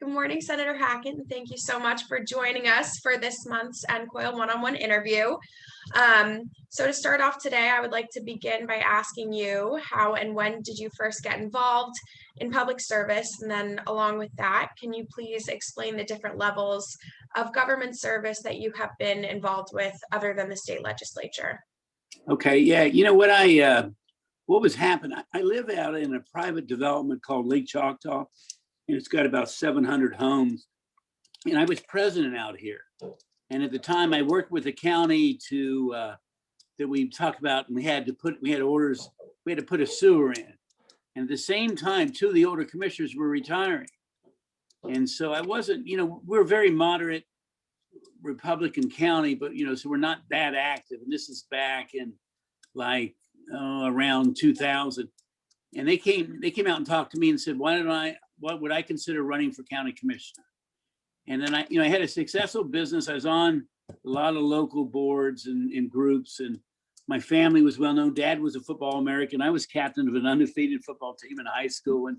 Good morning, Senator Hackett, and thank you so much for joining us for this month's NCOIL one-on-one interview. So to start off today, I would like to begin by asking you how and when did you first get involved in public service? And then along with that, can you please explain the different levels of government service that you have been involved with other than the state legislature? Okay, yeah, what was happening, I live out in a private development called Lake Choctaw, and it's got about 700 homes. And I was president out here. And at the time I worked with the county that we talked about, and we had orders, we had to put a sewer in. And at the same time, two of the older commissioners were retiring. And so I wasn't, we're a very moderate Republican county, but, so we're not that active. And this is back in around 2000. And they came out and talked to me and said, what would I consider running for county commissioner? And then I had a successful business. I was on a lot of local boards and groups, and my family was well known. Dad was a football American. I was captain of an undefeated football team in high school and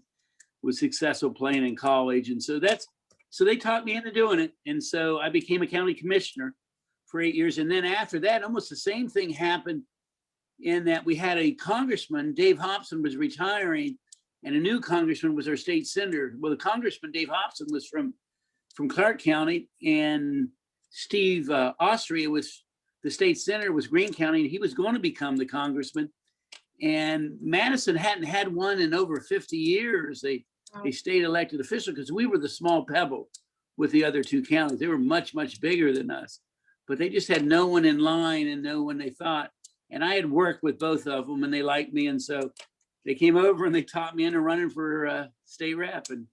was successful playing in college. And so they taught me into doing it. And so I became a county commissioner for 8 years. And then after that, almost the same thing happened in that we had a congressman, Dave Hobson, was retiring, and a new congressman was our state senator. Well, the congressman, Dave Hobson, was from Clark County, and Steve Austria was the state senator, was Greene County, and he was going to become the congressman. And Madison hadn't had one in over 50 years, a state elected official, because we were the small pebble with the other two counties. They were much, much bigger than us, but they just had no one in line and no one they thought. And I had worked with both of them, and they liked me. And so they came over and they taught me into running for state rep, and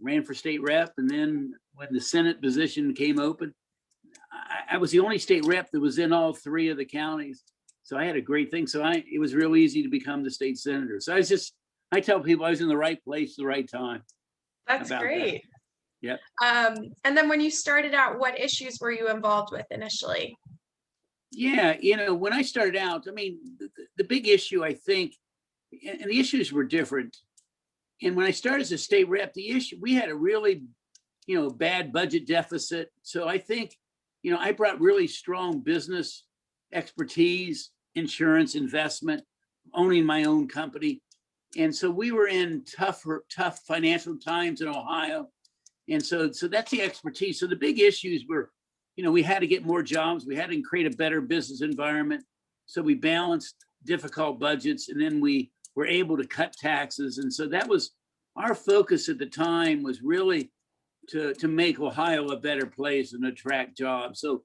ran for state rep. And then when the Senate position came open, I was the only state rep that was in all three of the counties. So I had a great thing. So it was real easy to become the state senator. So I tell people I was in the right place, the right time. That's great. That. Yep. And then when you started out, what issues were you involved with initially? Yeah, when I started out, the big issue, I think, and the issues were different. And when I started as a state rep, we had a really, bad budget deficit. So I think, I brought really strong business expertise, insurance, investment, owning my own company. And so we were in tough financial times in Ohio. And so that's the expertise. So the big issues were, we had to get more jobs. We had to create a better business environment. So we balanced difficult budgets, and then we were able to cut taxes. And so that was our focus at the time, was really to make Ohio a better place and attract jobs. So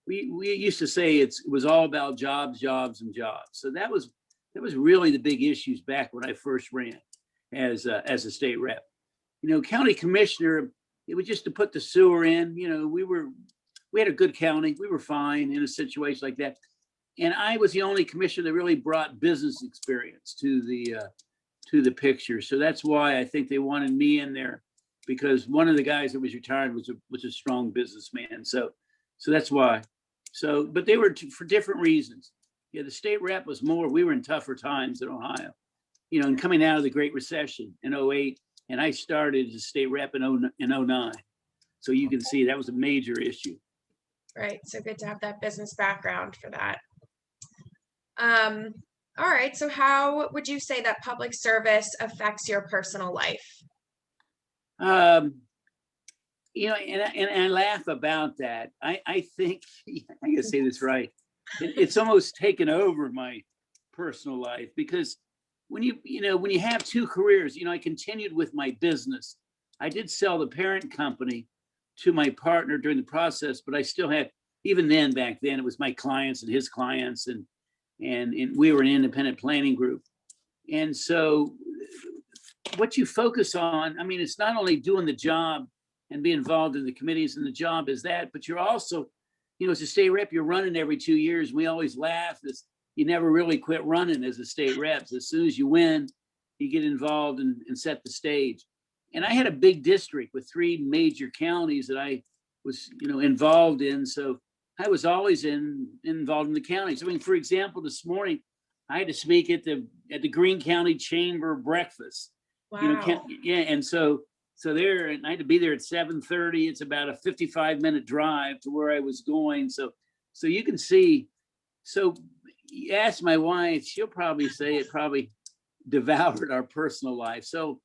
we used to say it was all about jobs, jobs, and jobs. So that was really the big issues back when I first ran as a state rep. County commissioner, it was just to put the sewer in. We had a good county. We were fine in a situation like that. And I was the only commissioner that really brought business experience to the picture. So that's why I think they wanted me in there, because one of the guys that was retired was a strong businessman. So that's why. So, but they were for different reasons. Yeah, the state rep was more, we were in tougher times in Ohio, and coming out of the Great Recession in 2008, and I started as a state rep in 2009. So you can see that was a major issue. Right. So good to have that business background for that. All right. So how would you say that public service affects your personal life? And I laugh about that. I think, I gotta say this right. It's almost taken over my personal life, because when you have two careers, I continued with my business. I did sell the parent company to my partner during the process, but I still had, even then, back then, it was my clients and his clients, and we were an independent planning group. And so what you focus on, it's not only doing the job and be involved in the committees, and the job is that, but you're also, as a state rep, you're running every 2 years. We always laugh as you never really quit running as a state rep. As soon as you win, you get involved and set the stage. And I had a big district with 3 major counties that I was, involved in. So I was always involved in the counties. For example, this morning I had to speak at the Greene County Chamber breakfast. Wow. And so So there, and I had to be there at 7:30. It's about a 55-minute drive to where I was going. So you can see. So you ask my wife, she'll probably say it probably devoured our personal life. So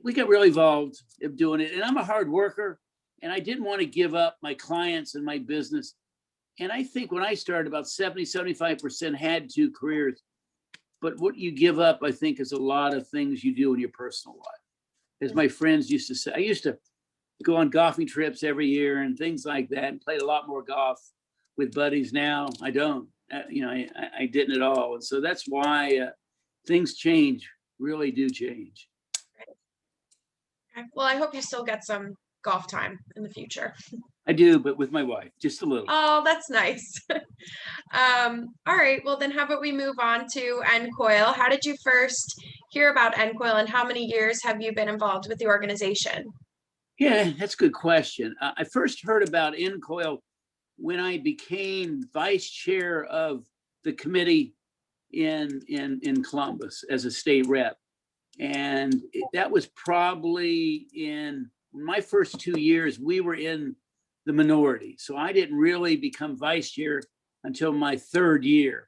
we got really involved in doing it. And I'm a hard worker, and I didn't want to give up my clients and my business. And I think when I started, about 75% had two careers. But what you give up, I think, is a lot of things you do in your personal life. As my friends used to say, I used to go on golfing trips every year and things like that, and played a lot more golf with buddies. Now I don't, I didn't at all. And so that's why things change, really do change. Okay. Well, I hope you still get some golf time in the future. I do, but with my wife, just a little. Oh, that's nice. All right. Well, then how about we move on to NCOIL? How did you first hear about NCOIL, and how many years have you been involved with the organization? Yeah, that's a good question. I first heard about NCOIL when I became vice chair of the committee in Columbus as a state rep. And that was probably in my first 2 years, we were in the minority. So I didn't really become vice chair until my third year.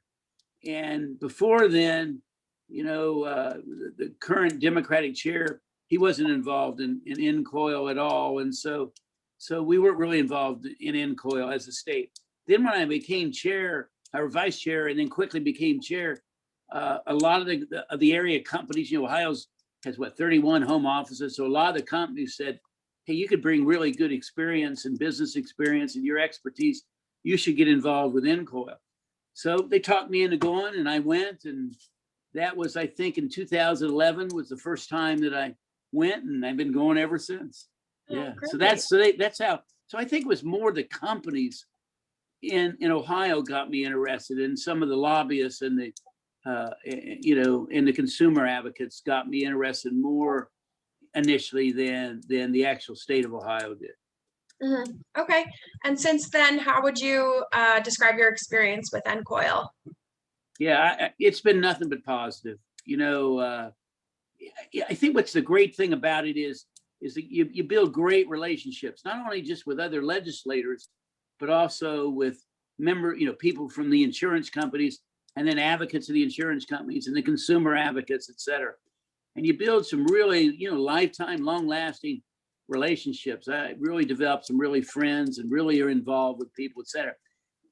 And before then, the current Democratic chair, he wasn't involved in NCOIL at all. And so we weren't really involved in NCOIL as a state. Then when I became chair or vice chair, and then quickly became chair, a lot of the area companies, Ohio's has 31 home offices. So a lot of the companies said, hey, you could bring really good experience and business experience and your expertise. You should get involved with NCOIL. So they talked me into going, and I went. And that was, I think, in 2011 was the first time that I went, and I've been going ever since. Yeah. Great. So that's how. So I think it was more the companies in Ohio got me interested, in some of the lobbyists and the and the consumer advocates got me interested more initially than the actual state of Ohio did. Mm-hmm. Okay. And since then, how would you describe your experience with NCOIL? Yeah, it's been nothing but positive. I think what's the great thing about it is that you build great relationships, not only just with other legislators, but also with people from the insurance companies, and then advocates of the insurance companies and the consumer advocates, et cetera. And you build some really, lifetime, long-lasting relationships. I really developed some really friends and really are involved with people, et cetera.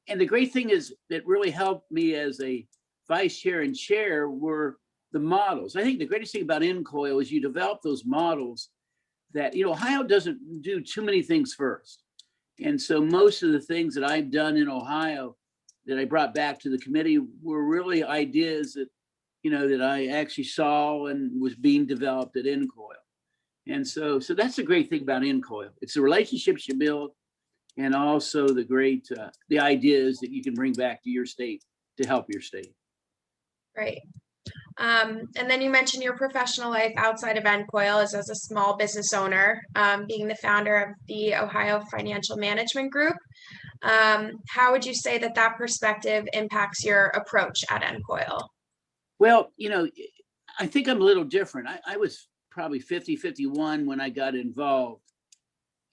And the great thing is that really helped me as a vice chair and chair were the models. I think the greatest thing about NCOIL is you develop those models that, Ohio doesn't do too many things first. And so most of the things that I've done in Ohio that I brought back to the committee were really ideas that, that I actually saw and was being developed at NCOIL. And so that's the great thing about NCOIL. It's the relationships you build, and also the great, the ideas that you can bring back to your state to help your state. Right. And then you mentioned your professional life outside of NCOIL is as a small business owner, being the founder of the Ohio Financial Management Group. How would you say that perspective impacts your approach at NCOIL? Well, I think I'm a little different. I was probably 51 when I got involved,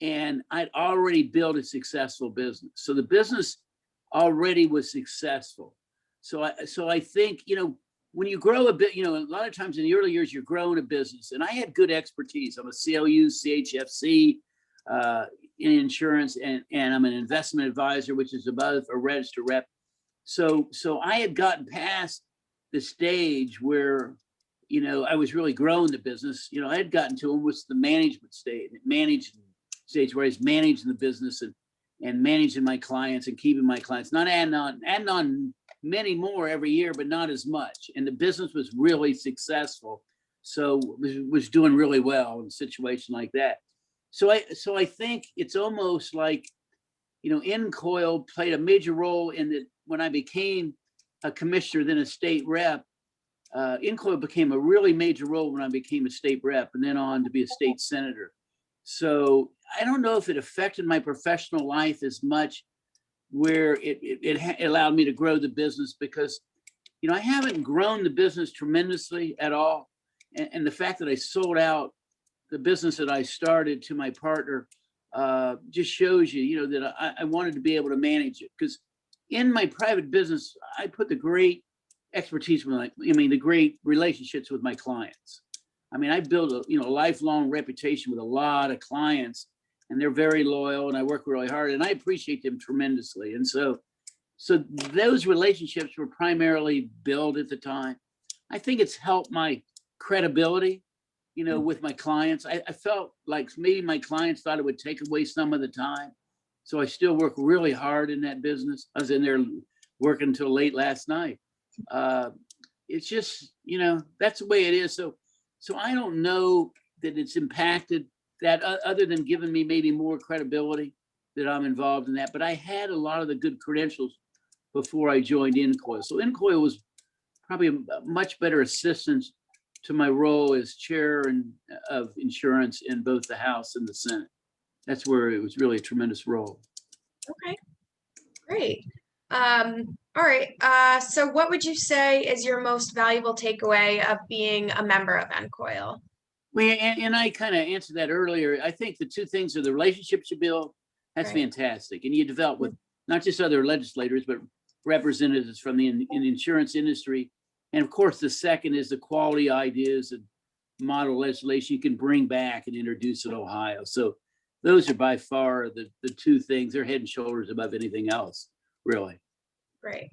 and I'd already built a successful business. So the business already was successful. So I think, when you grow a bit, a lot of times in the early years, you're growing a business, and I had good expertise. I'm a CLU, CHFC, in insurance, and I'm an investment advisor, which is above a registered rep. So I had gotten past the stage where, I was really growing the business. I had gotten to almost the management stage where I was managing the business and managing my clients and keeping my clients, not adding on many more every year, but not as much. And the business was really successful. So was doing really well in a situation like that. So I think it's almost like, NCOIL played a major role in that. When I became a commissioner, then a state rep, NCOIL became a really major role when I became a state rep, and then on to be a state senator. So I don't know if it affected my professional life as much, where it allowed me to grow the business, because, I haven't grown the business tremendously at all. And the fact that I sold out the business that I started to my partner just shows you, that I wanted to be able to manage it, because in my private business, I put the great expertise with the great relationships with my clients. I mean, I built a lifelong reputation with a lot of clients, and they're very loyal, and I work really hard, and I appreciate them tremendously. And so those relationships were primarily built at the time. I think it's helped my credibility, with my clients. I felt like maybe my clients thought it would take away some of the time. So I still work really hard in that business. I was in there working until late last night. It's just, that's the way it is. So I don't know that it's impacted that, other than giving me maybe more credibility that I'm involved in that. But I had a lot of the good credentials before I joined NCOIL. So NCOIL was probably a much better assistance to my role as chair of insurance in both the House and the Senate. That's where it was really a tremendous role. Okay, great. All right. So what would you say is your most valuable takeaway of being a member of NCOIL? Well, and I kind of answered that earlier. I think the two things are the relationships you build. That's Right. fantastic. And you develop with not just other legislators, but representatives from the insurance industry. And of course, the second is the quality ideas and model legislation you can bring back and introduce in Ohio. So those are by far the two things. They're head and shoulders above anything else, really. Great.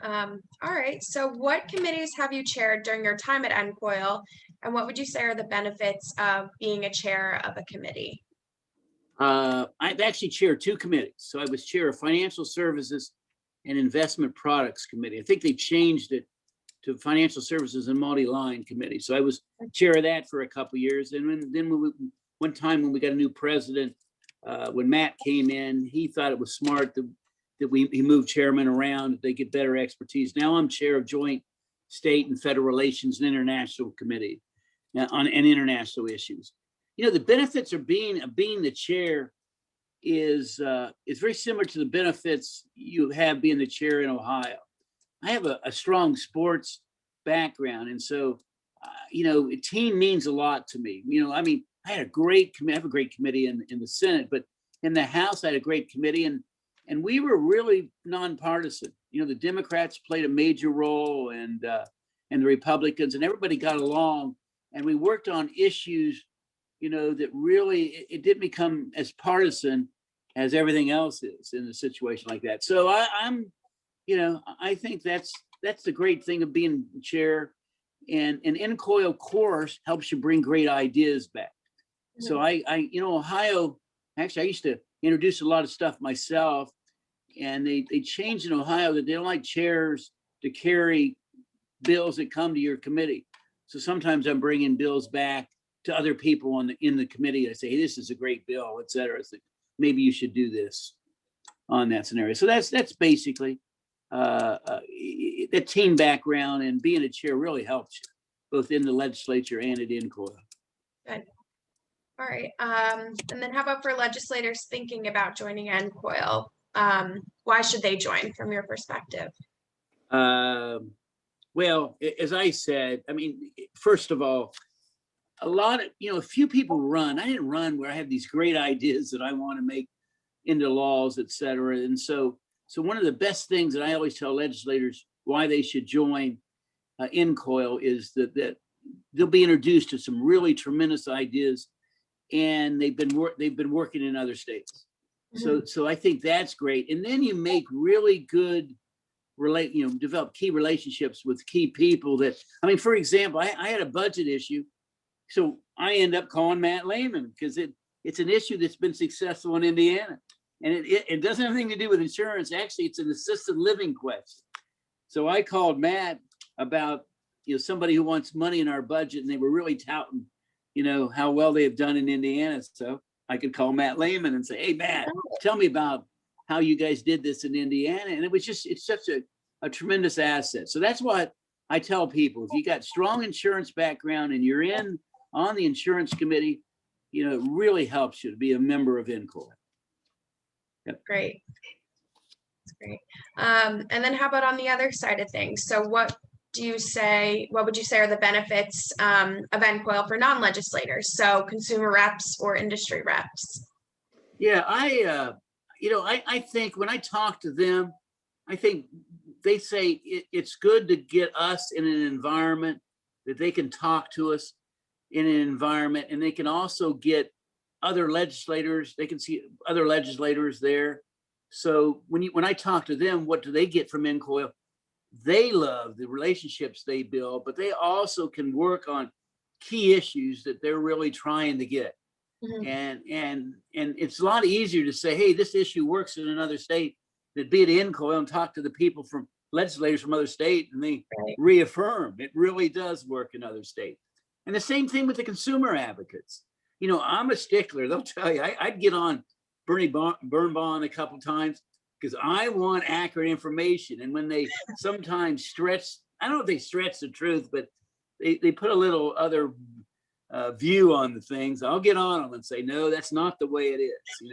All right. So what committees have you chaired during your time at NCOIL, and what would you say are the benefits of being a chair of a committee? I've actually chaired two committees. So I was chair of Financial Services and Investment Products Committee. I think they changed it to Financial Services and Multi-Line Committee. So I was chair of that for a couple of years. And then one time when we got a new president, when Matt came in, he thought it was smart that he moved chairman around, they get better expertise. Now I'm chair of Joint State and Federal Relations and International Committee on international issues. The benefits of being the chair is very similar to the benefits you have being the chair in Ohio. I have a strong sports background, and so a team means a lot to me. I had a great committee. I have a great committee in the Senate, but in the House, I had a great committee, and we were really nonpartisan. The Democrats played a major role, and the Republicans, and everybody got along, and we worked on issues, that really it didn't become as partisan as everything else is in a situation like that. So I think that's the great thing of being chair, and NCOIL course helps you bring great ideas back. So Ohio, actually, I used to introduce a lot of stuff myself, and they changed in Ohio that they don't like chairs to carry bills that come to your committee. So sometimes I'm bringing bills back to other people in the committee. I say, hey, this is a great bill, et cetera. So maybe you should do this on that scenario. So that's basically that team background, and being a chair really helps you both in the legislature and at NCOIL. Good. All right. And then how about for legislators thinking about joining NCOIL? Why should they join from your perspective? Well, as I said, first of all, a few people run. I didn't run where I have these great ideas that I want to make into laws, et cetera. And so one of the best things that I always tell legislators why they should join NCOIL is that they'll be introduced to some really tremendous ideas, and they've been working in other states. Mm-hmm. So I think that's great. And then you make really good develop key relationships with key people that, for example, I had a budget issue. So I end up calling Matt Lehman because it's an issue that's been successful in Indiana. And it doesn't have anything to do with insurance. Actually, it's an assisted living question. So I called Matt about, somebody who wants money in our budget, and they were really touting, how well they have done in Indiana. So I could call Matt Lehman and say, hey, Matt, tell me about how you guys did this in Indiana. And it's such a tremendous asset. So that's what I tell people. If you got strong insurance background and you're on the insurance committee, it really helps you to be a member of NCOIL. Yep. Great. That's great. And then how about on the other side of things? So what what would you say are the benefits of NCOIL for non-legislators, so consumer reps or industry reps? Yeah, I think when I talk to them, I think they say it's good to get us in an environment that they can talk to us in an environment, and they can also get other legislators. They can see other legislators there. So when I talk to them, what do they get from NCOIL? They love the relationships they build, but they also can work on key issues that they're really trying to get. Mhm. And it's a lot easier to say, hey, this issue works in another state, than be at NCOIL and talk to the people from legislators from other states, and they Right. reaffirm it really does work in other states. And the same thing with the consumer advocates. I'm a stickler. They'll tell you, I'd get on Bernie Birnbaum a couple times because I want accurate information. And when they sometimes stretch, I don't know if they stretch the truth, but they put a little other view on the things, I'll get on them and say, no, that's not the way it is,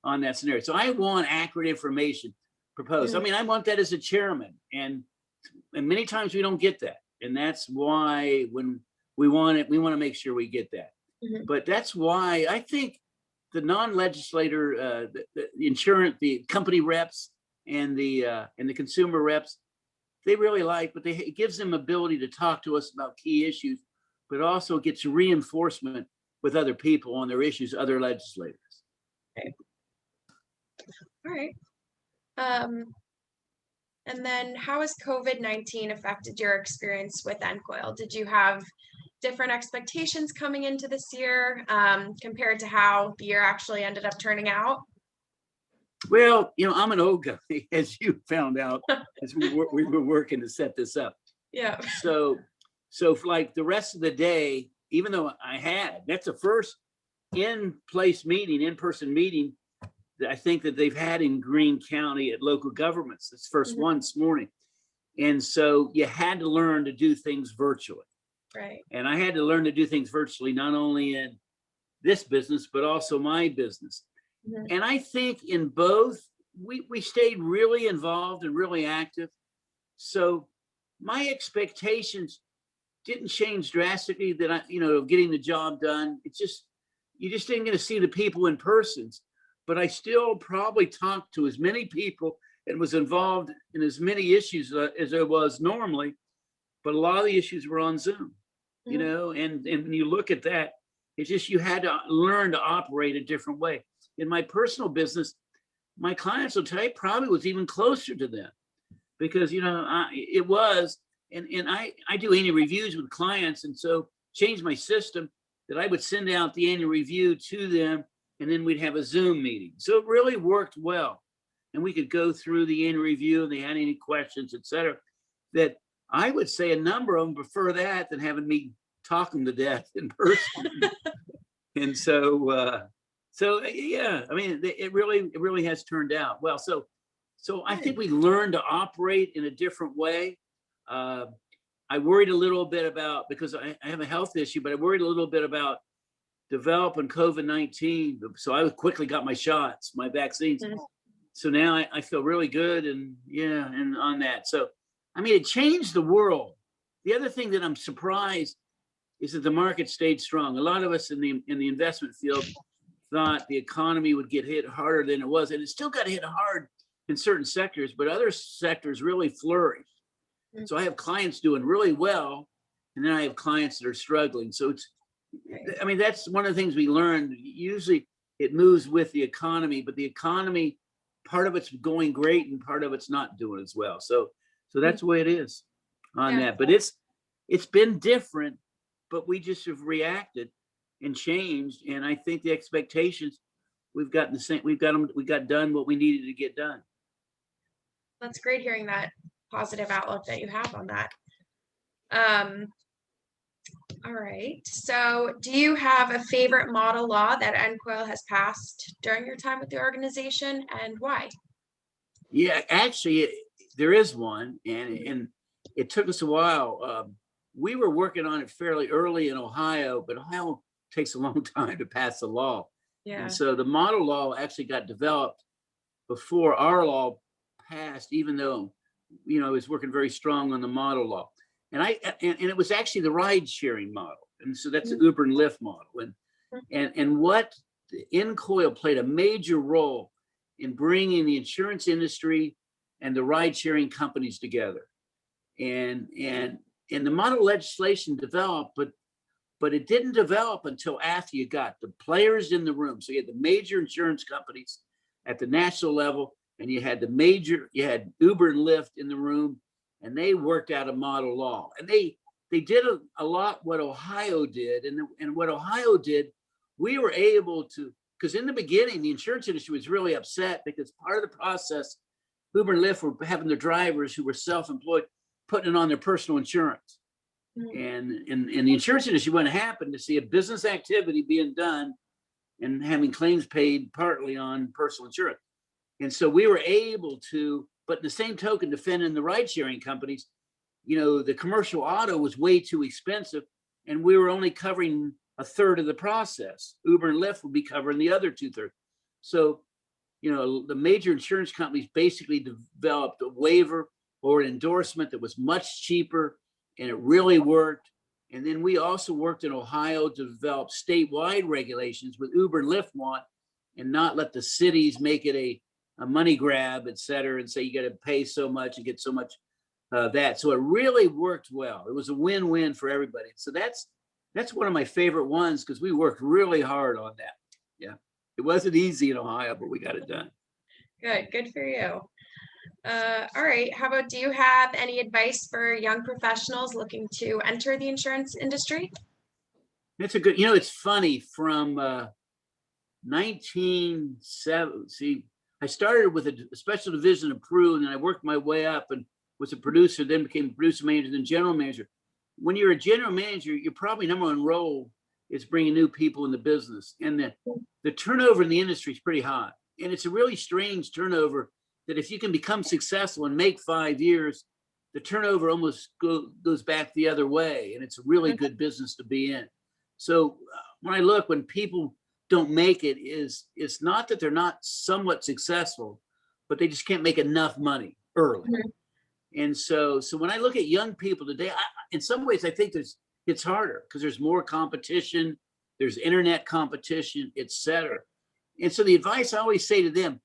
on that scenario. So I want accurate information proposed. Mhm. I mean, I want that as a chairman, and many times we don't get that. And that's why when we want it, we want to make sure we get that. Mhm. But that's why I think the non-legislator, the insurance, the company reps and the consumer reps, they really like, but it gives them ability to talk to us about key issues, but also gets reinforcement with other people on their issues, other legislators. All right. And then how has COVID-19 affected your experience with NCOIL? Did you have different expectations coming into this year compared to how the year actually ended up turning out? Well, I'm an old guy, as you found out, as we were working to set this up. Yeah. So for like the rest of the day, even though that's the first in-person meeting that I think that they've had in Greene County at local governments. It's the first one this morning. And so you had to learn to do things virtually. Right. And I had to learn to do things virtually, not only in this business, but also my business. Mhm. And I think in both, we stayed really involved and really active. So my expectations didn't change drastically that getting the job done. It's just, you just didn't get to see the people in person, but I still probably talked to as many people and was involved in as many issues as I was normally, but a lot of the issues were on Zoom, Mhm. and when you look at that, it's just, you had to learn to operate a different way. In my personal business, my clients will tell you probably was even closer to them because, it was, and I do annual reviews with clients. And so changed my system that I would send out the annual review to them, and then we'd have a Zoom meeting. So it really worked well. And we could go through the annual review and they had any questions, et cetera, that I would say a number of them prefer that than having me talk them to death in person. And so yeah, I mean, it really has turned out well. So I think we learned to operate in a different way. I worried a little bit about, because I have a health issue, but I worried a little bit about developing COVID-19. So I quickly got my shots, my vaccines. Mhm. So now I feel really good, and on that. So, I mean, it changed the world. The other thing that I'm surprised is that the market stayed strong. A lot of us in the investment field thought the economy would get hit harder than it was, and it still got hit hard in certain sectors, but other sectors really flourished. Mhm. So I have clients doing really well, and then I have clients that are struggling. So that's one of the things we learned. Usually it moves with the economy, but the economy, part of it's going great and part of it's not doing as well. So that's the way it is on Yeah. that. But it's been different, but we just have reacted and changed. And I think the expectations, we've gotten the same. We got done what we needed to get done. That's great hearing that positive outlook that you have on that. All right. So do you have a favorite model law that NCOIL has passed during your time with the organization, and why? Yeah, actually, there is one, and it took us a while. We were working on it fairly early in Ohio, but Ohio takes a long time to pass a law. Yeah. And so the model law actually got developed before our law passed, even though, it was working very strong on the model law. and it was actually the ride sharing model. And so that's the Uber and Lyft model. And what the NCOIL played a major role in bringing the insurance industry and the ride sharing companies together. And the model legislation developed, but it didn't develop until after you got the players in the room. So you had the major insurance companies at the national level, and you had Uber and Lyft in the room, and they worked out a model law. And they did a lot what Ohio did. And what Ohio did, we were able to, because in the beginning, the insurance industry was really upset because part of the process, Uber and Lyft were having their drivers who were self-employed putting it on their personal insurance. And the insurance industry wasn't happy to see a business activity being done and having claims paid partly on personal insurance. And so we were able to, but in the same token, defending the ride sharing companies, the commercial auto was way too expensive, and we were only covering a third of the process. Uber and Lyft would be covering the other 2/3. So, the major insurance companies basically developed a waiver or an endorsement that was much cheaper, and it really worked. And then we also worked in Ohio to develop statewide regulations with Uber and Lyft want, and not let the cities make it a money grab, et cetera, and say you got to pay so much and get so much that. So it really worked well. It was a win-win for everybody. So that's one of my favorite ones because we worked really hard on that. Yeah, it wasn't easy in Ohio, but we got it done. Good for you. All right, how about, do you have any advice for young professionals looking to enter the insurance industry? That's a good, it's funny, from 1970, I started with a special division of Peru, and then I worked my way up and was a producer, then became producer manager, then general manager. When you're a general manager, your probably number one role is bringing new people in the business. And the turnover in the industry is pretty high. And it's a really strange turnover that if you can become successful and make 5 years, the turnover almost goes back the other way. And it's a really good business to be in. So when people don't make it, it's not that they're not somewhat successful, but they just can't make enough money early. And so when I look at young people today, in some ways, I think it's harder because there's more competition, there's internet competition, et cetera. And so the advice I always say to them,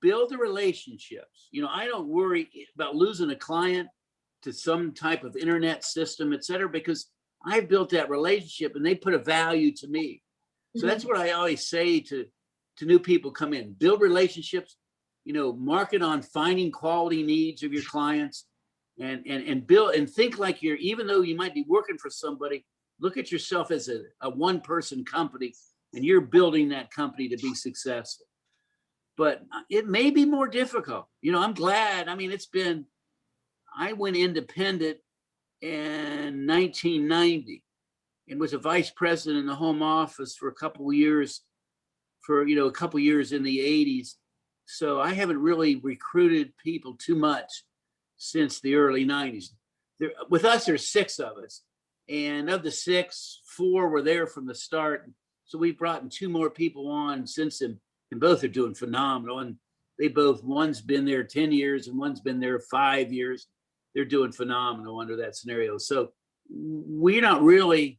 build the relationships. I don't worry about losing a client to some type of internet system, et cetera, because I built that relationship and they put a value to me. So that's what I always say to new people come in, build relationships, market on finding quality needs of your clients, and build and think like even though you might be working for somebody, look at yourself as a one-person company, and you're building that company to be successful. But it may be more difficult. I'm glad. I went independent in 1990 and was a vice president in the home office for a couple of years, in the 80s. So I haven't really recruited people too much since the early 90s. With us, there's 6 of us. And of the 6, 4 were there from the start. So we've brought in 2 more people on since then, and both are doing phenomenal. And one's been there 10 years and one's been there 5 years. They're doing phenomenal under that scenario. So we're not really,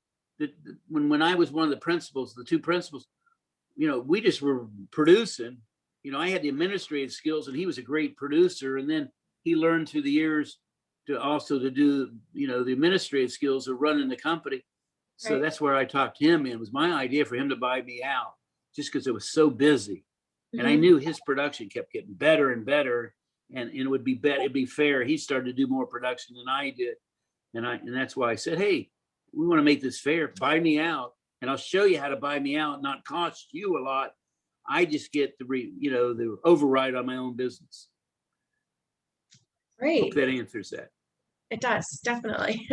when I was one of the principals, the 2 principals, we just were producing. I had the administrative skills and he was a great producer. And then he learned through the years to do, the administrative skills of running the company. So That's where I talked to him in. It was my idea for him to buy me out just because it was so busy. And I knew his production kept getting better and better. And it'd be fair. He started to do more production than I did. And that's why I said, hey, we want to make this fair. Buy me out. And I'll show you how to buy me out, not cost you a lot. I just get the override on my own business. Great. Hope that answers that. It does, definitely.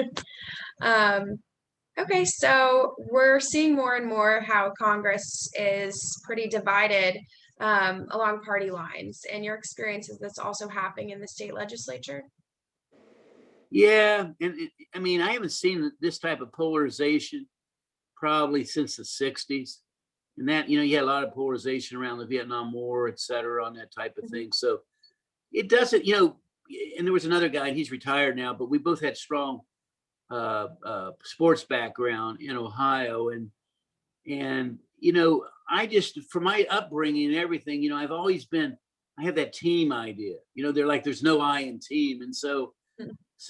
Okay, so we're seeing more and more how Congress is pretty divided along party lines. In your experience, is this also happening in the state legislature? Yeah, and I haven't seen this type of polarization probably since the 60s. And that, you had a lot of polarization around the Vietnam War, et cetera, on that type of thing. So it doesn't, and there was another guy, and he's retired now, but we both had strong sports background in Ohio, and you know, I just, from my upbringing and everything, you know, I've always been, I have that team idea. You know, they're like, there's no I in team, and so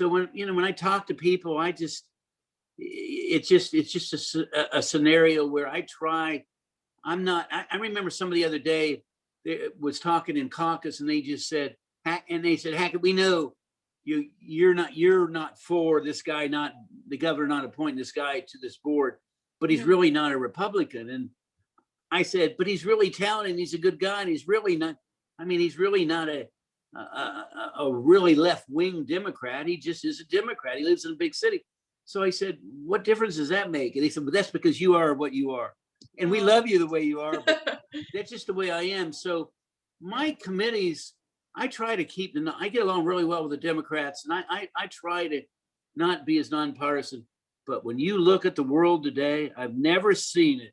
when, you know, when I talk to people, I just, it's just a scenario where I try. I'm not. I remember somebody the other day was talking in caucus, and they just said, and they said, Hackett, we know you're not for this guy, not the governor, not appointing this guy to this board, but he's really not a Republican. And I said, but he's really talented, and he's a good guy, and he's really not. I mean, he's really not a really left-wing Democrat. He just is a Democrat. He lives in a big city. So I said, what difference does that make? And they said, well, that's because you are what you are. And we love you the way you are, but that's just the way I am. So my committees, I try to keep them. I get along really well with the Democrats, and I try to not be as nonpartisan. But when you look at the world today, I've never seen it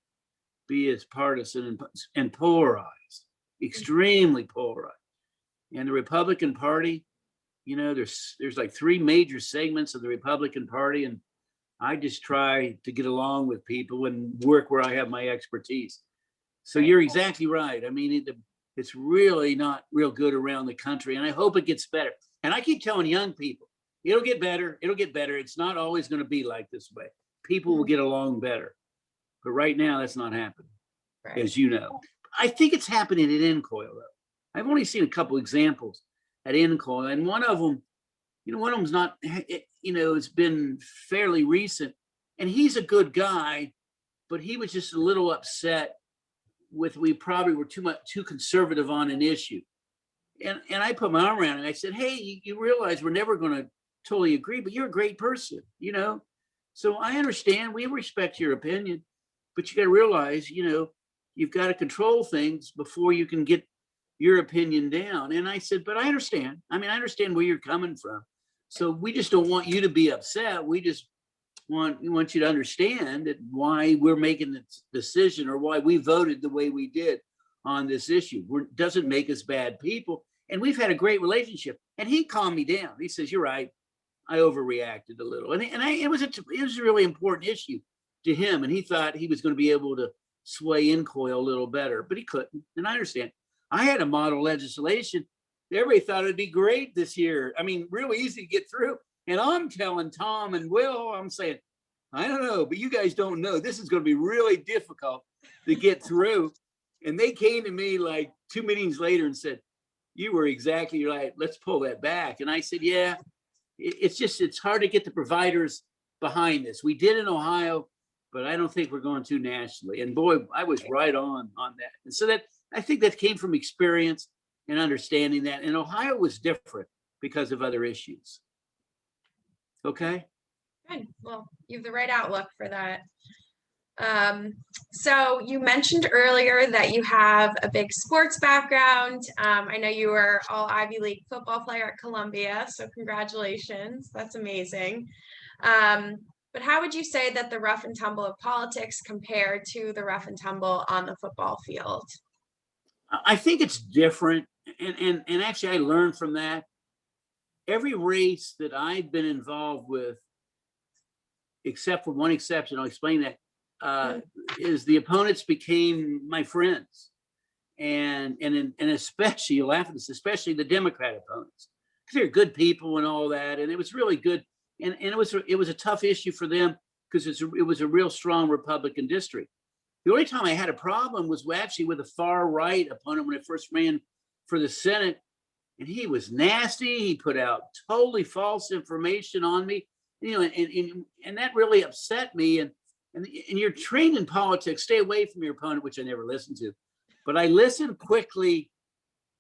be as partisan and polarized, extremely polarized. And the Republican Party, you know, there's like three major segments of the Republican Party, and I just try to get along with people and work where I have my expertise. So you're exactly right. I mean, it's really not real good around the country, and I hope it gets better. And I keep telling young people, it'll get better. It'll get better. It's not always going to be like this way. People will get along better. But right now, that's not happening, as you know. I think it's happening at NCOIL, though. I've only seen a couple examples at NCOIL, and one of them, you know, one of them's not, you know, it's been fairly recent, and he's a good guy, but he was just a little upset with, we probably were too conservative on an issue. And I put my arm around him and I said, hey, you realize we're never going to totally agree, but you're a great person, you know? So I understand, we respect your opinion, but you got to realize, you know, you've got to control things before you can get your opinion down. And I said, but I understand. I mean, I understand where you're coming from. So we just don't want you to be upset. We just want you to understand that why we're making the decision, or why we voted the way we did on this issue. Doesn't make us bad people. And we've had a great relationship. And he calmed me down. He says, you're right. I overreacted a little. It was a really important issue to him. And he thought he was going to be able to sway NCOIL a little better, but he couldn't. And I understand. I had a model legislation. Everybody thought it'd be great this year. I mean, really easy to get through. And I'm telling Tom and Will, I'm saying, I don't know, but you guys don't know. This is going to be really difficult to get through. And they came to me like 2 meetings later and said, you were exactly right. Let's pull that back. And I said, yeah, it's hard to get the providers behind this. We did in Ohio, but I don't think we're going to nationally. And boy, I was right on that. And so that, I think that came from experience and understanding that. And Ohio was different because of other issues. Okay. Good. Well, you have the right outlook for that. So you mentioned earlier that you have a big sports background. I know you were all Ivy League football player at Columbia, so congratulations. That's amazing. But how would you say that the rough and tumble of politics compared to the rough and tumble on the football field? I think it's different. And actually I learned from that. Every race that I've been involved with, except for one exception, I'll explain that, is the opponents became my friends. And especially, you laugh at this, especially the Democrat opponents, because they're good people and all that. And it was really good. And it was a tough issue for them because it was a real strong Republican district. The only time I had a problem was actually with a far right opponent when I first ran for the Senate. And he was nasty. He put out totally false information on me, you know, and that really upset me. And you're trained in politics, stay away from your opponent, which I never listened to, but I listened quickly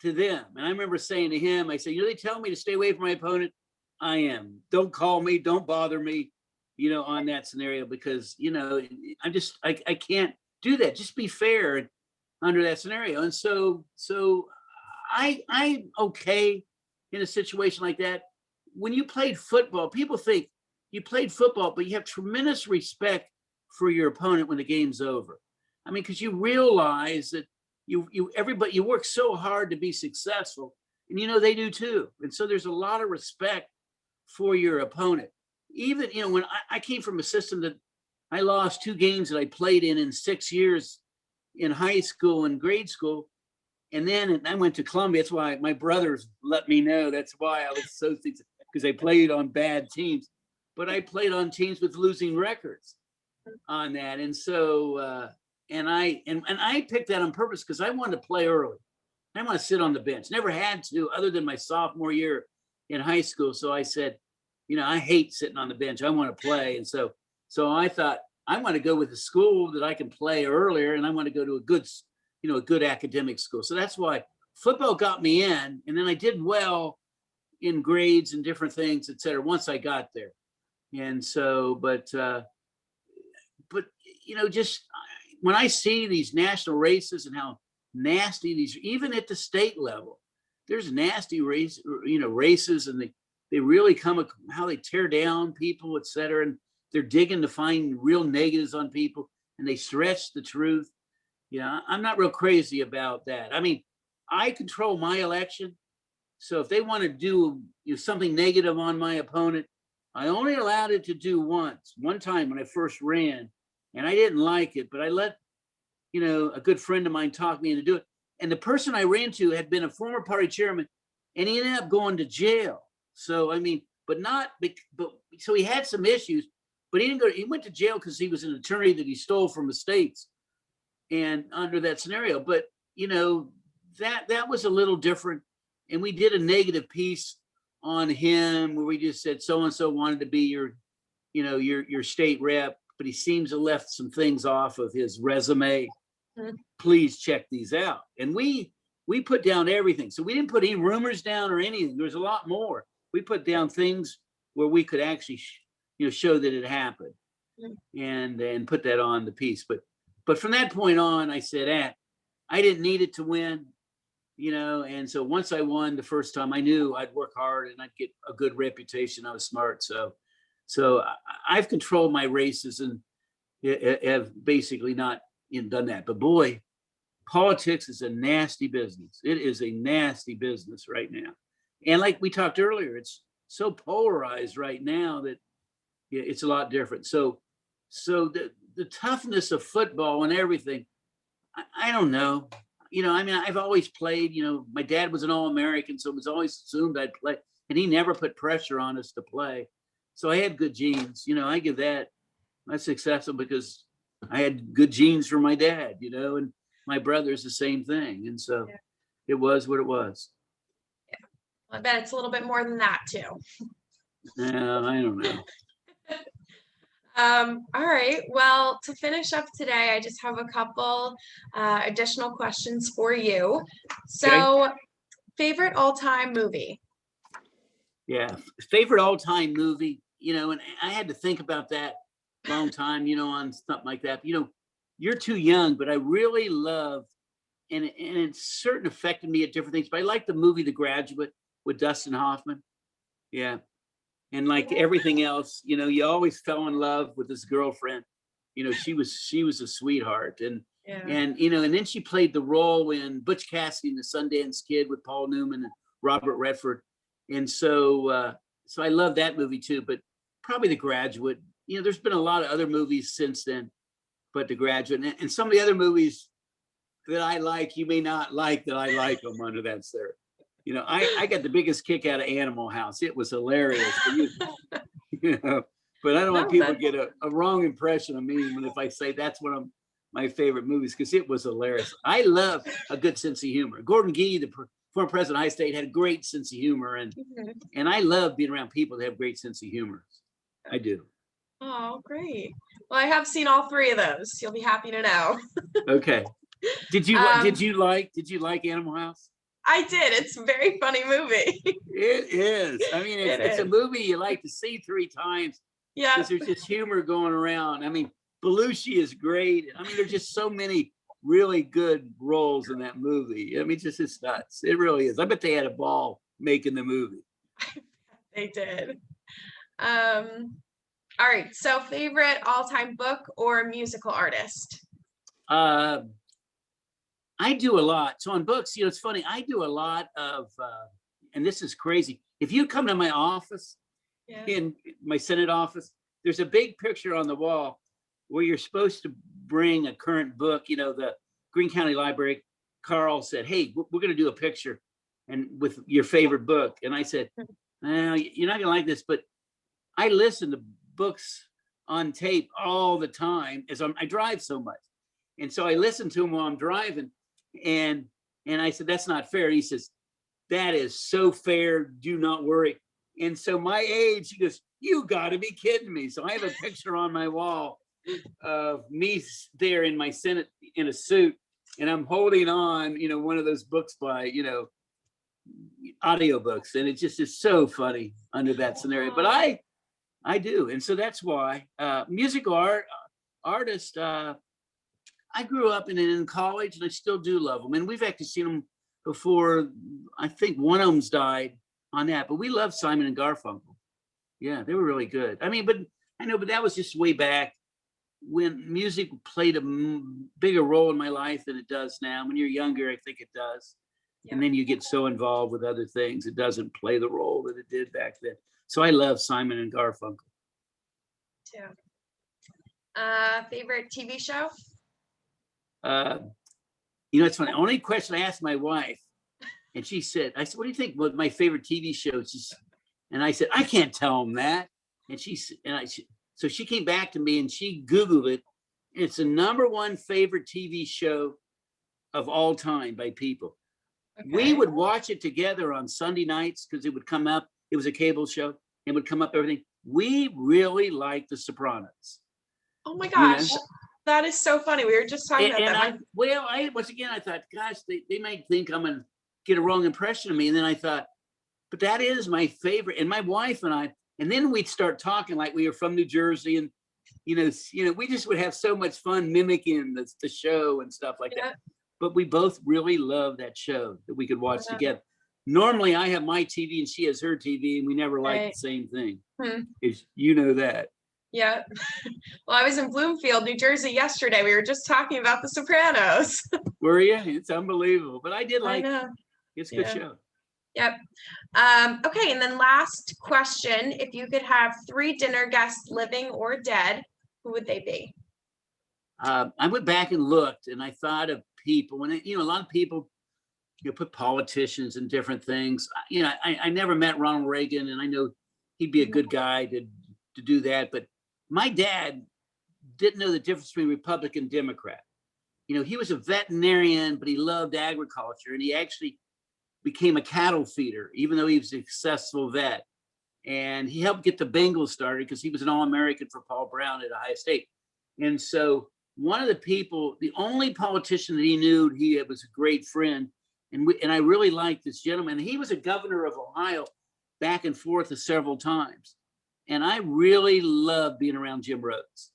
to them. And I remember saying to him, I said, you know, they tell me to stay away from my opponent. I am. Don't call me. Don't bother me, you know, on that scenario, because, you know, I can't do that. Just be fair under that scenario. And so I'm okay in a situation like that. When you played football, people think you played football, but you have tremendous respect for your opponent when the game's over. I mean, because you realize that everybody, you work so hard to be successful, and you know they do too. And so there's a lot of respect for your opponent. even, when I came from a system that I lost 2 games that I played in 6 years in high school and grade school. And then I went to Columbia. That's why my brothers let me know. That's why I was so, because I played on bad teams, but I played on teams with losing records on that. And so, and I picked that on purpose because I wanted to play early. I want to sit on the bench. Never had to, other than my sophomore year in high school. So I said, I hate sitting on the bench. I want to play. And so I thought, I want to go with a school that I can play earlier, and I want to go to a good academic school. So that's why football got me in, and then I did well in grades and different things, et cetera, once I got there. And so, but just when I see these national races and how nasty these, even at the state level, there's nasty races, and they really how they tear down people, et cetera. And they're digging to find real negatives on people, and they stretch the truth. I'm not real crazy about that. I mean, I control my election. So if they want to do something negative on my opponent, I only allowed it to do one time when I first ran, and I didn't like it, but I let, a good friend of mine talk me into do it. And the person I ran to had been a former party chairman, and he ended up going to jail. So, I mean, so he had some issues, but he went to jail because he was an attorney that he stole from the states. And under that scenario, but that was a little different. And we did a negative piece on him where we just said so-and-so wanted to be your state rep, but he seems to have left some things off of his resume. Mm-hmm. Please check these out. And we put down everything. So we didn't put any rumors down or anything. There was a lot more. We put down things where we could actually show that it happened, and put that on the piece. But from that point on, I said, I didn't need it to win, and so once I won the first time, I knew I'd work hard and I'd get a good reputation. I was smart. So I've controlled my races and have basically not done that. But boy, politics is a nasty business. It is a nasty business right now. And like we talked earlier, it's so polarized right now that it's a lot different. So the toughness of football and everything, I don't know. I mean, I've always played, my dad was an All-American, so it was always assumed I'd play, and he never put pressure on us to play. So I had good genes, I give that's successful because I had good genes from my dad, and my brother's the same thing. And so It was what it was. Yeah. I bet it's a little bit more than that too. No, I don't know. All right. Well, to finish up today, I just have a couple additional questions for you. So, favorite all-time movie? Yeah, favorite all-time movie, and I had to think about that a long time, on something like that. You're too young, but I really loved, and it certain affected me at different things, but I like the movie The Graduate with Dustin Hoffman. Yeah. And like everything else, you always fell in love with this girlfriend. She was a sweetheart, and and then she played the role in Butch Cassidy and the Sundance Kid with Paul Newman and Robert Redford, and so I love that movie too. But probably The Graduate. There's been a lot of other movies since then, but The Graduate and some of the other movies that I like, you may not like that I like them under that, sir. I got the biggest kick out of Animal House. It was hilarious. But I don't want people to get a wrong impression of me if I say that's one of my favorite movies, because it was hilarious. I love a good sense of humor. Gordon Gee, the former president of High State, had a great sense of humor, and I love being around people that have great sense of humor. I do. Oh, great. Well, I have seen all three of those. You'll be happy to know. Okay. Did you like Animal House? I did. It's a very funny movie. It is. I mean, it's a movie you like to see 3 times. Yeah. Because there's just humor going around. I mean, Belushi is great. I mean, there's just so many really good roles in that movie. I mean, it's nuts. It really is. I bet they had a ball making the movie. They did. All right. So, favorite all-time book or musical artist? I do a lot. So on books, it's funny. I do a lot of, and this is crazy. If you come to my office Yeah. in my Senate office. There's a big picture on the wall where you're supposed to bring a current book. You know, the Greene County Library, Carl said, hey, we're going to do a picture and with your favorite book. And I said, well, you're not going to like this, but I listen to books on tape all the time as I drive so much. And so I listen to them while I'm driving. And I said, that's not fair. He says, that is so fair. Do not worry. And so my age, he goes, you got to be kidding me. So I have a picture on my wall of me there in my Senate in a suit, and I'm holding on, you know, one of those books by, you know, audiobooks. And it just is so funny under that scenario. But I do. And so that's why musical artist, I grew up in college and I still do love them. And we've actually seen them before. I think one of them's died on that, but we love Simon and Garfunkel. Yeah, they were really good. I mean, but I know, but that was just way back when music played a bigger role in my life than it does now. When you're younger, I think it does. Yeah. And then you get so involved with other things, it doesn't play the role that it did back then. So I love Simon and Garfunkel. Too. Favorite TV show? You know, it's funny. Only question I asked my wife, and she said, I said, what do you think about my favorite TV shows? And I said, I can't tell them that. And so she came back to me and she Googled it. It's the #1 favorite TV show of all time by people. Okay. We would watch it together on Sunday nights because it would come up. It was a cable show. It would come up everything. We really like The Sopranos. Oh my gosh. You know? That is so funny. We were just talking about that. Once again, I thought, gosh, they might think I'm going to get a wrong impression of me. And then I thought, but that is my favorite. And my wife and I, and then we'd start talking like we were from New Jersey. And, you know, we just would have so much fun mimicking the show and stuff like that. But we both really love that show that we could watch together. Normally, I have my TV and she has her TV, and we never like the same thing. You know that. Yeah. Well, I was in Bloomfield, New Jersey yesterday. We were just talking about The Sopranos. Were you? It's unbelievable. But I did like it. It's a good show. Yep. Okay. And then last question, if you could have 3 dinner guests, living or dead, who would they be? I went back and looked, and I thought of people, and you know, a lot of people, you know, put politicians and different things. You know, I never met Ronald Reagan, and I know he'd be a good guy to do that. But my dad didn't know the difference between Republican and Democrat. You know, he was a veterinarian, but he loved agriculture, and he actually became a cattle feeder, even though he was a successful vet. And he helped get the Bengals started because he was an All-American for Paul Brown at Ohio State. And so one of the people, the only politician that he knew, he was a great friend. And I really liked this gentleman. He was a governor of Ohio back and forth several times. And I really loved being around Jim Rhodes.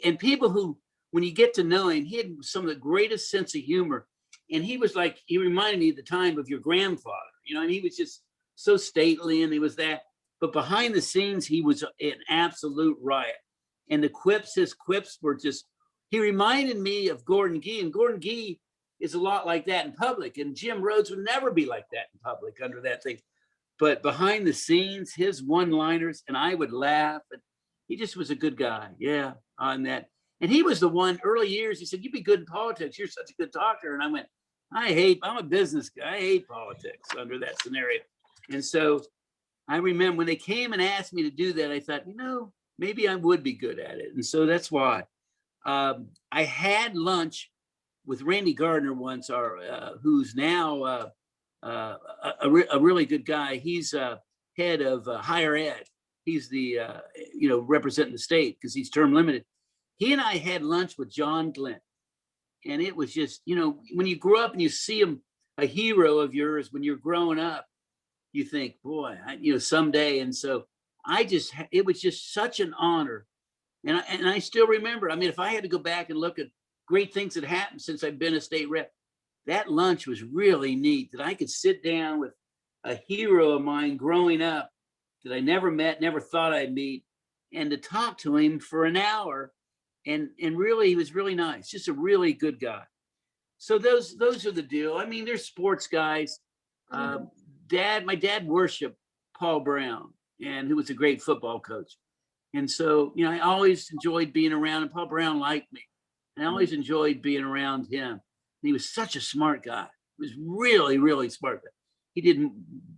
And people who, when you get to know him, he had some of the greatest sense of humor. And he was like, he reminded me at the time of your grandfather. You know, and he was just so stately, and he was that. But behind the scenes, he was an absolute riot. And his quips were just, he reminded me of Gordon Gee. And Gordon Gee is a lot like that in public. And Jim Rhodes would never be like that in public under that thing. But behind the scenes, his one-liners, and I would laugh. And he just was a good guy, on that. And he was the one, early years, he said, you'd be good in politics. You're such a good talker. And I went, I'm a business guy. I hate politics under that scenario. And so I remember when they came and asked me to do that, I thought, you know, maybe I would be good at it. And so that's why. I had lunch with Randy Gardner once, who's now a really good guy. He's head of higher ed. He's the, representing the state because he's term limited. He and I had lunch with John Glenn. And it was just, you know, when you grow up and you see him, a hero of yours, when you're growing up, you think, boy, someday. And so it was just such an honor. And I still remember, I mean, if I had to go back and look at great things that happened since I've been a state rep, that lunch was really neat, that I could sit down with a hero of mine growing up that I never met, never thought I'd meet, and to talk to him for an hour. And really, he was really nice, just a really good guy. So those are the deal. I mean, there's sports guys. My dad worshiped Paul Brown, and who was a great football coach. And so, I always enjoyed being around, and Paul Brown liked me. And I always enjoyed being around him. And he was such a smart guy. He was really, really smart guy. He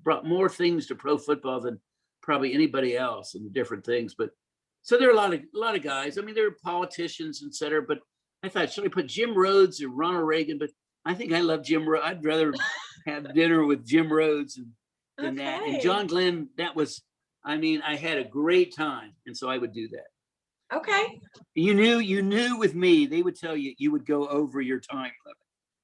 brought more things to pro football than probably anybody else and different things. But so there are a lot of guys. I mean, there are politicians, et cetera, but I thought, should I put Jim Rhodes or Ronald Reagan? But I think I love Jim Rhodes. I'd rather have dinner with Jim Rhodes than that. And John Glenn, I had a great time. And so I would do that. Okay. You knew with me, they would tell you would go over your time limit.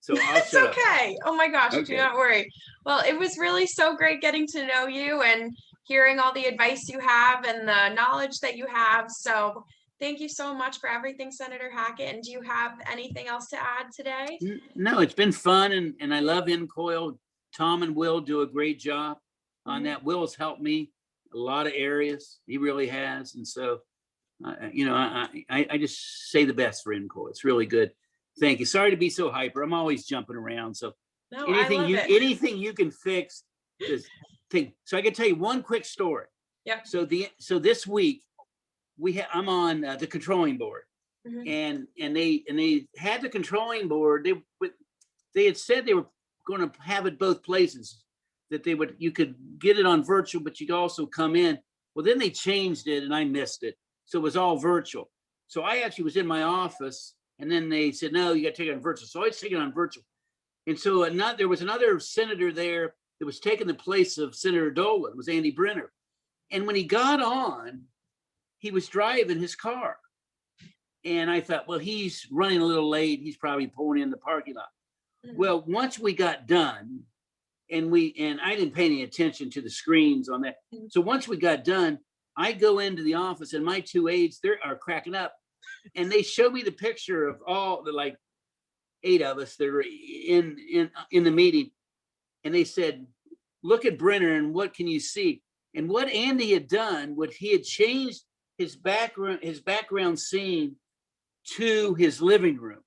So it's okay. Oh my gosh, Okay. Do not worry. Well, it was really so great getting to know you and hearing all the advice you have and the knowledge that you have. So thank you so much for everything, Senator Hackett. And do you have anything else to add today? No, it's been fun, and I love NCOIL. Tom and Will do a great job on that. Will has helped me a lot of areas. He really has. And so, I just say the best for NCOIL. It's really good. Thank you. Sorry to be so hyper. I'm always jumping around. So No, anything you can fix, just think. So I can tell you one quick story. Yep. So this week I'm on the controlling board, and they had the controlling board. They had said they were going to have it both places, that you could get it on virtual, but you could also come in. Well, then they changed it, and I missed it. So it was all virtual. So I actually was in my office, and then they said, no, you got to take it on virtual. So I was taking it on virtual. And so there was another senator there that was taking the place of Senator Dolan. It was Andy Brenner. And when he got on, he was driving his car. And I thought, well, he's running a little late. He's probably pulling in the parking lot. Well, once we got done, and I didn't pay any attention to the screens on that. So once we got done, I go into the office, and my two aides, they are cracking up. And they show me the picture of all the 8 of us that are in the meeting. And they said, look at Brenner, and what can you see? And what Andy had done, he had changed his background scene to his living room.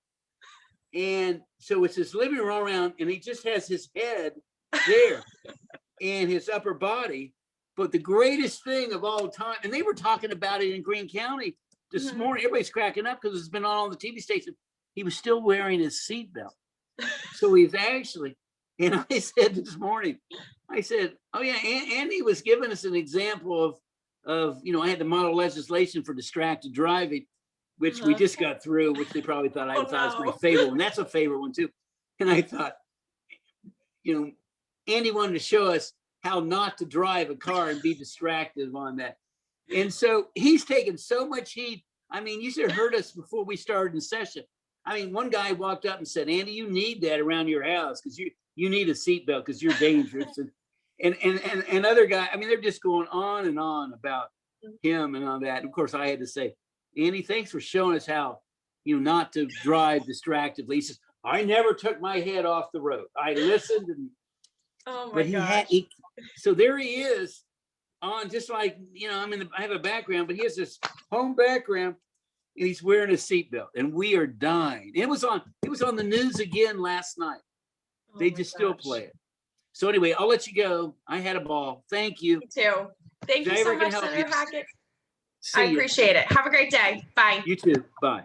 And so it's his living room around, and he just has his head there and his upper body. But the greatest thing of all time, and they were talking about it in Greene County this morning, everybody's cracking up because it's been on the TV station. He was still wearing his seatbelt. So he's actually, and I said this morning, I said, oh yeah, Andy was giving us an example of I had the model legislation for distracted driving, which we just got through, which they probably thought I thought was my favorite one. That's a favorite one too. And I thought, Andy wanted to show us how not to drive a car and be distracted on that. And so he's taken so much heat. I mean, you should have heard us before we started in session. I mean, one guy walked up and said, Andy, you need that around your house because you need a seatbelt because you're dangerous. And other guy, I mean, they're just going on and on about him and all that. And of course, I had to say, Andy, thanks for showing us how, not to drive distractedly. He says, I never took my head off the road. I listened. But so there he is on, just like, I have a background, but he has this home background, and he's wearing a seatbelt, and we are dying. It was on the news again last night. They just still play it. So anyway, I'll let you go. I had a ball. Thank you. Me too. Thank you so much, Senator Hackett. I See you. appreciate it. Have a great day. Bye. You too. Bye.